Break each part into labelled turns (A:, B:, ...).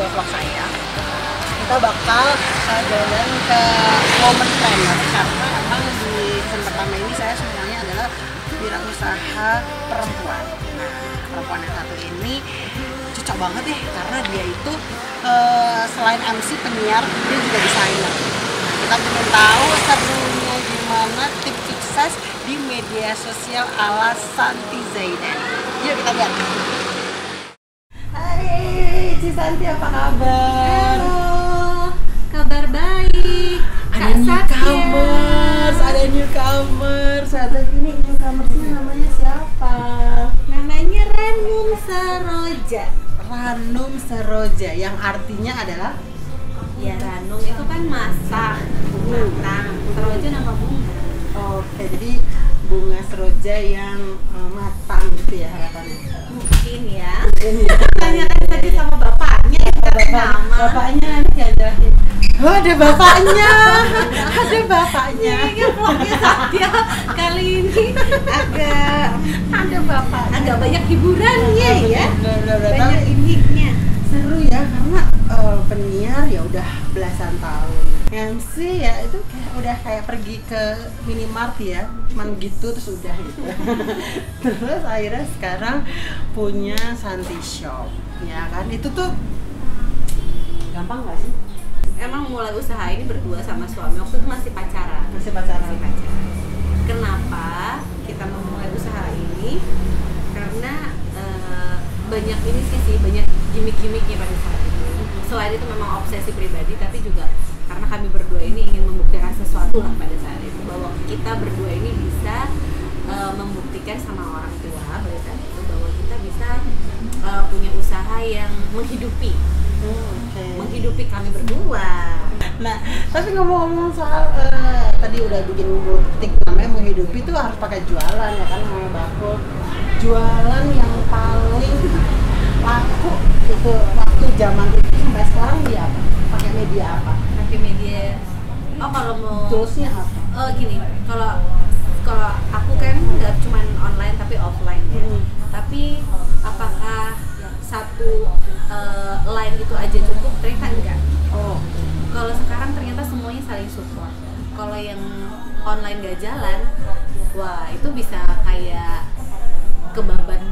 A: video vlog saya. Kita bakal jalan ke Women Planner karena emang di season pertama ini saya sebenarnya adalah wirausaha perempuan. Nah, perempuan yang satu ini cocok banget deh karena dia itu selain MC penyiar, dia juga desainer. Nah, kita pengen tahu serunya gimana tips sukses di media sosial ala Santi Zaidan. Yuk kita lihat. Hai, Ci Santi, apa kabar?
B: Halo, kabar baik.
A: Ada newcomers, ada newcomers. Ada ini newcomersnya namanya siapa?
B: Namanya Ranum Saroja.
A: Ranum Saroja, yang artinya adalah
B: Ya, Ranum itu kan masak, matang. Saroja nama bunga.
A: oke, jadi bunga seroja yang matang gitu ya harapannya.
B: Mungkin ya.
A: Ini
B: Tanyakan saja sama bapaknya yang kasih nama.
A: bapaknya nanti jelasin. Oh, ada bapaknya, ada bapaknya.
B: Ini vlognya Satya kali ini
A: Ada bapaknya.
B: agak banyak hiburannya ya.
A: Banyak
B: Banyak gimmicknya.
A: seru ya karena penyiar ya udah belasan tahun. MC ya itu kayak pergi ke minimart ya, cuman gitu terus udah gitu. Terus akhirnya sekarang punya Santi Shop, ya kan? Itu tuh gampang nggak sih?
B: Emang mulai usaha ini berdua sama suami, waktu itu masih pacaran.
A: Masih pacaran.
B: Masih pacaran. Kenapa kita memulai usaha ini? Karena banyak ini sih banyak gimmick-gimmicknya pada saat itu. Selain itu memang obsesi pribadi, tapi juga karena kami berdua ini ingin membuktikan sesuatu lah pada saat itu, bahwa kita berdua ini bisa membuktikan sama orang tua pada saat itu bahwa kita bisa punya usaha yang menghidupi menghidupi kami berdua.
A: Nah, tapi ngomong-ngomong soal tadi udah bikin butik namanya menghidupi itu harus pakai jualan ya kan, namanya bakul. Jualan yang paling laku itu waktu zaman itu sampai sekarang dia apa? Pakai media apa?
B: Pakai media. Oh, kalau mau
A: Toolsnya apa?
B: gini, kalau aku kan nggak cuma online tapi offline ya. Tapi apakah satu line itu aja cukup? Ternyata enggak.
A: Oh,
B: Kalau sekarang ternyata semuanya saling support. Kalau yang online nggak jalan, wah itu bisa kayak kebaban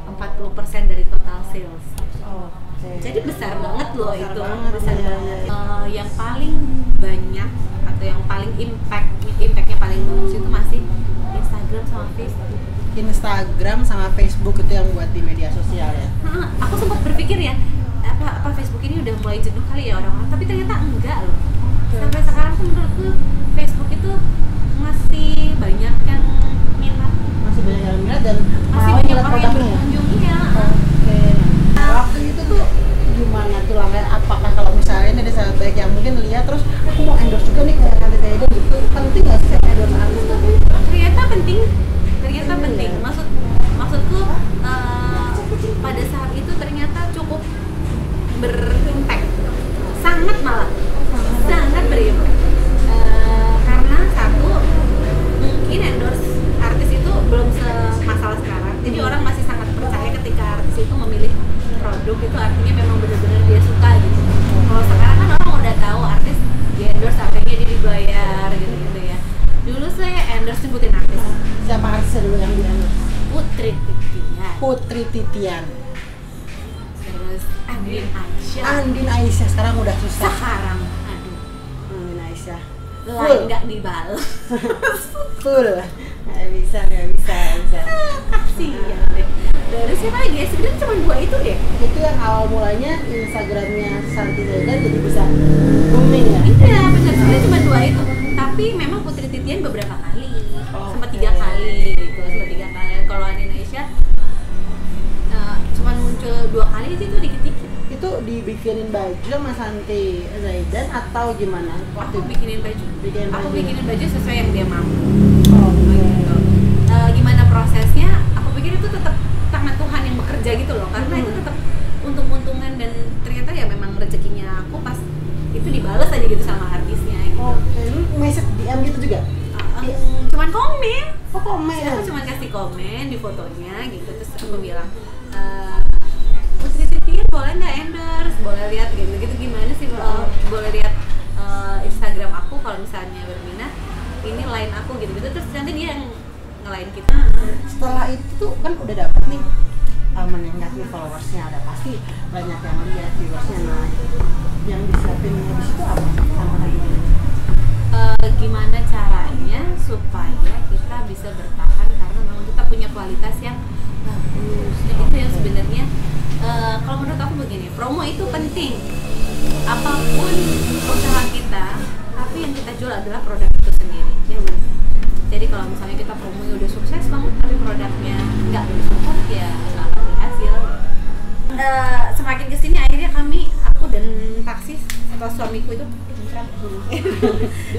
B: 40% dari total sales.
A: oke.
B: Jadi besar banget loh
A: Besar
B: itu,
A: banget,
B: besar
A: iya,
B: banget.
A: iya.
B: Yang paling banyak atau yang paling impactnya paling bagus itu masih Instagram sama Facebook.
A: Instagram sama Facebook itu yang buat di media sosial ya.
B: Aku sempat berpikir ya, apa Facebook ini udah mulai jenuh kali ya orang-orang, tapi ternyata enggak loh. Sampai sekarang tuh menurutku Facebook itu masih banyak yang minat,
A: Masih banyak yang minat dan
B: masih
A: mau
B: banyak
A: lihat
B: orang yang
A: produknya.
B: berkunjung ya.
A: Oke. Nah, waktu itu tuh gimana tuh langkah? Apakah kalau misalnya ada sahabat baik yang mungkin lihat terus aku mau endorse juga nih kayak Santi Zaidan gitu, penting nggak sih endorse artis tapi?
B: Ternyata penting. Maksudku pada saat itu ternyata cukup berimpact, sangat berimpact. Karena satu, mungkin endorse artis itu belum semasalah sekarang, jadi orang masih sangat percaya ketika artis itu memilih produk itu artinya memang benar-benar dia suka gitu. Kalau sekarang kan orang udah tahu artis di endorse artinya dia dibayar gitu ya. Dulu saya endorse sebutin artis.
A: Siapa artis dulu yang di endorse?
B: Putri Titian,
A: Putri Titian,
B: terus Andin Aisyah.
A: Andin Aisyah sekarang udah susah.
B: Sekarang, aduh,
A: Andin Aisyah
B: lain nggak dibalas.
A: full, nggak bisa.
B: Kasian deh. Dari siapa lagi ya? Sebenarnya cuma dua itu deh.
A: Itu yang awal mulanya Instagramnya Santi Zaidan jadi bisa booming ya.
B: Iya, benar. Sebenarnya cuma dua itu. Tapi memang Putri Titian beberapa kali, sempat 3 kali gitu, Kalau Andin Aisyah cuma muncul 2 kali aja itu dikit-dikit.
A: Itu dibikinin baju sama Santi Zaidan atau gimana?
B: Aku bikinin baju. Aku bikinin baju sesuai yang dia mau.
A: Oh,
B: Gitu. Gimana prosesnya? Aku pikir itu tetap tangan Tuhan yang bekerja gitu loh, karena itu tetap untung-untungan dan ternyata ya memang rezekinya aku pas itu dibalas aja gitu sama artisnya gitu.
A: Oke, lu message DM gitu juga?
B: Cuman komen.
A: Oh, komen.
B: Aku cuma kasih komen di fotonya gitu, terus aku bilang Putri Titian boleh boleh nggak endorse, boleh lihat gitu gimana sih, boleh lihat Instagram aku kalau misalnya berminat, ini line aku gitu terus nanti dia yang ngelain kita.
A: Setelah itu kan udah dapet nih meningkat nih followersnya, ada pasti banyak yang lihat viewersnya. Nah, yang disiapinnya di situ apa sama lagi?
B: Gimana caranya supaya kita bisa bertahan karena memang kita punya kualitas yang bagus. Nah, itu yang sebenarnya kalau menurut aku begini, promo itu penting. Apapun usaha kita, tapi yang kita jual adalah produk itu sendiri. Ya. Jadi kalau misalnya kita promonya udah sukses banget, tapi produknya nggak support, ya nggak akan berhasil. Semakin kesini akhirnya aku dan Taksis atau suamiku itu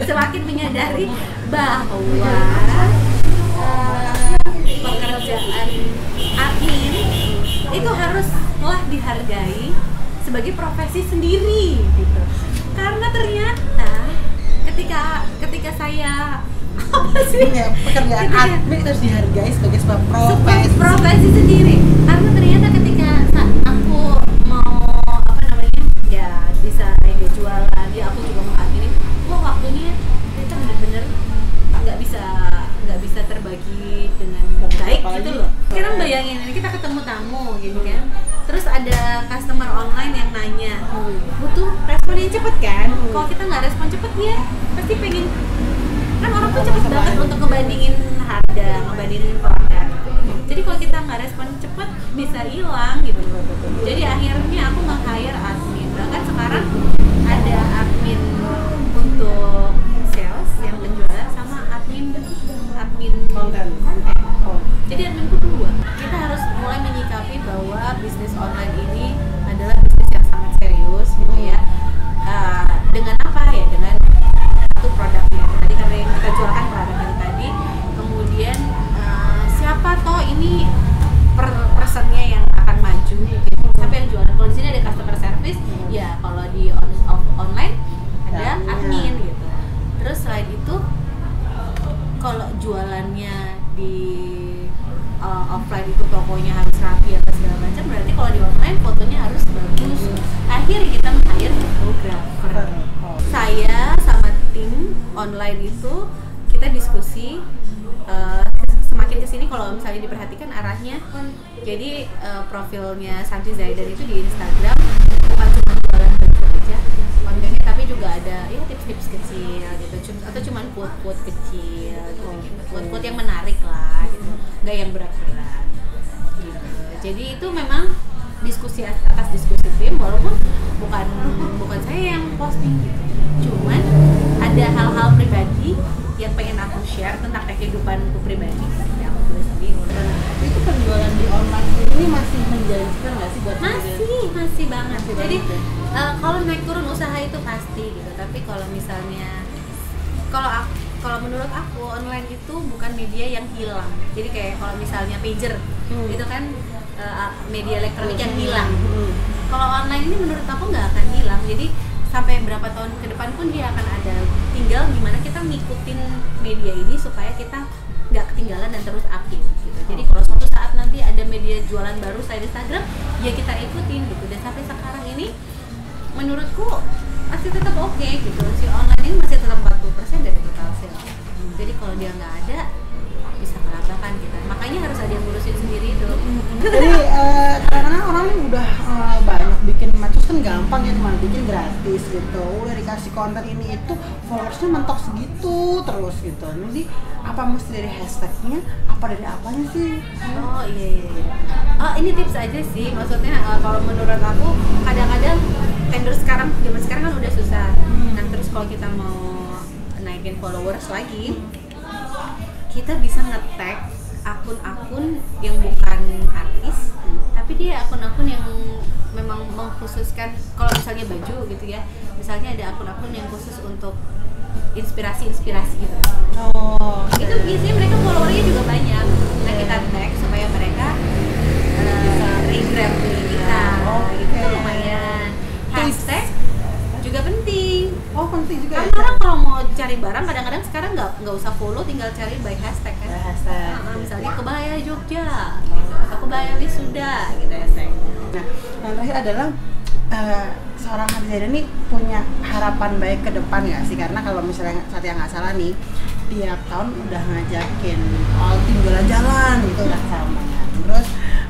B: semakin menyadari bahwa pekerjaan admin itu haruslah dihargai sebagai profesi sendiri gitu. Karena ternyata ketika saya apa sih?
A: Ya, pekerjaan admin harus dihargai sebagai sebuah
B: profesi sendiri. Karena ternyata ketika aku mau ya bisa kayak jualan, ya aku juga mau admin, waktunya itu bener-bener nggak bisa terbagi dengan baik gitu loh. Sekarang bayangin ini kita ketemu tamu gitu kan, terus ada customer online yang nanya, butuh respon yang cepet kan. Kalau kita nggak respon cepet, ya pasti pengen, kan orang tuh cepet banget untuk ngebandingin harga, ngebandingin produk. Jadi kalau kita nggak respon cepet bisa hilang gitu. Jadi akhirnya aku nge-hire admin. Bahkan sekarang ada admin untuk sales yang penjualan sama admin konten. Jadi adminku 2. Kita harus mulai menyikapi bahwa bisnis online ini adalah bisnis yang sangat serius gitu ya. Dengan apa ya? Dengan satu produknya. Tadi karena yang kita jualkan produk yang tadi, kemudian siapa toh ini personnya yang akan maju gitu. Siapa yang jualan? Kalau di sini ada customer service, ya kalau di online ada admin gitu. Terus selain itu, kalau jualannya di offline itu tokonya harus rapi atau segala macam, berarti kalau di online fotonya harus bagus. Akhirnya kita hire fotografer. Saya sama tim online itu kita diskusi, semakin kesini kalau misalnya diperhatikan arahnya, jadi profilnya Santi Zaidan itu di Instagram bukan cuma jualan baju aja kontennya, tapi juga ada ya tips-tips kecil gitu, atau cuma quote-quote kecil gitu, quote-quote yang menarik lah gitu, nggak yang berat-berat gitu. Jadi itu memang diskusi atas diskusi tim, walaupun bukan saya yang posting gitu, cuman ada hal-hal pribadi yang pengen aku share tentang kehidupanku pribadi yang aku tulis di online.
A: Itu penjualan di online ini masih menjanjikan nggak sih buat
B: masih banget. Jadi kalau naik turun usaha itu pasti gitu, tapi kalau misalnya kalau menurut aku online itu bukan media yang hilang. Jadi kayak kalau misalnya pager itu kan media elektronik yang hilang. Kalau online ini menurut aku nggak akan hilang. Jadi sampai berapa tahun ke depan pun dia akan ada. Tinggal gimana kita ngikutin media ini supaya kita nggak ketinggalan dan terus update gitu. Jadi kalau suatu saat nanti ada media jualan baru selain Instagram, ya kita ikutin gitu. Dan sampai sekarang ini menurutku masih tetap oke gitu. Si online ini masih tetap 40% dari total sales. Jadi kalau dia nggak ada, bisa meratakan kita. Makanya harus ada yang ngurusin sendiri itu.
A: Jadi karena orang udah banyak bikin macam kan gampang ya, cuma bikin gratis gitu. Udah dikasih konten ini itu followersnya mentok segitu terus gitu. Jadi apa mesti dari hashtagnya? Apa dari apanya sih?
B: Oh iya. Oh ini tips aja sih. Maksudnya kalau menurut aku kadang-kadang vendor zaman sekarang kan udah susah. Nah terus kalau kita mau naikin followers lagi, kita bisa nge-tag akun-akun yang bukan artis, tapi dia akun-akun yang memang mengkhususkan, kalau misalnya baju gitu ya, misalnya ada akun-akun yang khusus untuk inspirasi gitu.
A: Oh,
B: itu biasanya mereka followernya juga banyak. Nah kita tag supaya mereka bisa regrab kita, gitu lumayan. Hashtag juga penting.
A: Oh penting juga.
B: Karena orang kalau mau cari barang kadang-kadang sekarang nggak usah follow, tinggal cari by hashtag kan.
A: Hashtag.
B: Misalnya kebaya Jogja, gitu, atau kebaya wisuda gitu hashtag.
A: Nah Yang terakhir adalah seorang Santi Zaidan nih punya harapan baik ke depan nggak sih? Karena kalau misalnya Satya nggak salah nih, tiap tahun udah ngajakin all tim jalan-jalan gitu udah sama. Terus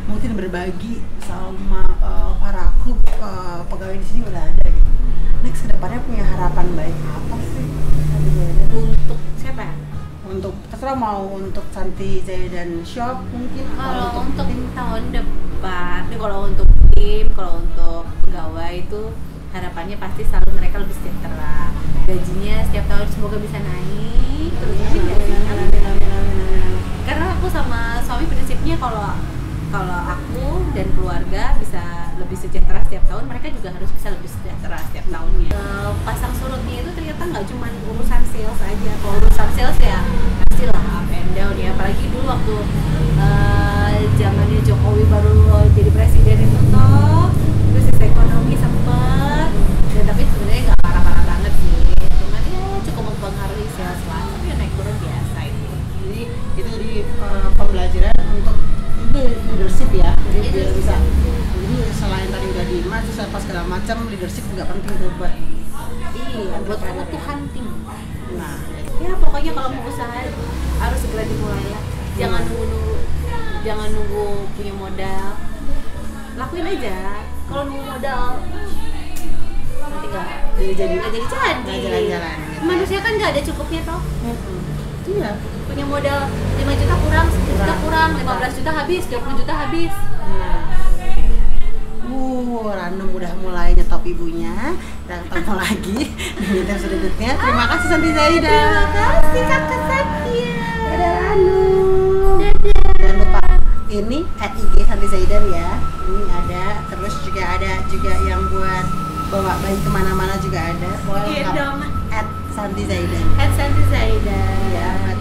A: mungkin berbagi sama para klub pegawai di sini udah ada gitu. Next kedepannya punya harapan baik apa sih Santi Zaidan?
B: Untuk siapa ya?
A: Untuk terserah mau untuk Santi Zaidan Shop mungkin.
B: Kalau untuk tahun depan, kalau untuk tim, kalau untuk pegawai itu harapannya pasti selalu mereka lebih sejahtera. Gajinya setiap tahun semoga bisa naik terus. Karena aku sama suami prinsipnya kalau aku dan keluarga bisa lebih sejahtera setiap tahun, mereka juga harus bisa lebih sejahtera setiap tahunnya. Pasang surutnya itu ternyata nggak cuma urusan sales aja. Kalau urusan sales ya pastilah up and down ya. Apalagi dulu waktu zamannya Jokowi baru jadi presiden itu toh, krisis ekonomi sempet. Ya, tapi sebenarnya nggak parah-parah banget sih. Cuman ya cukup mempengaruhi sales lah. Tapi ya naik turun biasa itu.
A: Jadi itu jadi pembelajaran untuk leadership ya, jadi biar bisa. Jadi selain tadi udah dimas, terus apa segala macam, leadership juga penting tuh buat.
B: Iya, buat keutuhan tim.
A: Nah,
B: Ya pokoknya kalau mau usaha harus segera dimulai ya. Jangan nunggu punya modal. Lakuin aja. Kalau nunggu modal nanti nggak jadi
A: jalan-jalan. Gitu.
B: Manusia kan nggak ada cukupnya toh.
A: Iya.
B: Punya modal 5 juta kurang, 10 juta kurang, 15 juta habis, 20 juta habis.
A: Random udah mulai nyetop ibunya. Dan ketemu lagi di meeting selanjutnya. Terima kasih Santi Zaidan.
B: Terima kasih Kakak Satya.
A: Dadah Ranu.
B: Dadah.
A: Jangan lupa ini @IG Santi Zaidan ya. Ini ada, terus juga ada juga yang buat bawa bayi kemana-mana juga ada. Boleh
B: Gendong.
A: @Santi Zaidan.
B: Santi Zaidan.
A: Ya, buat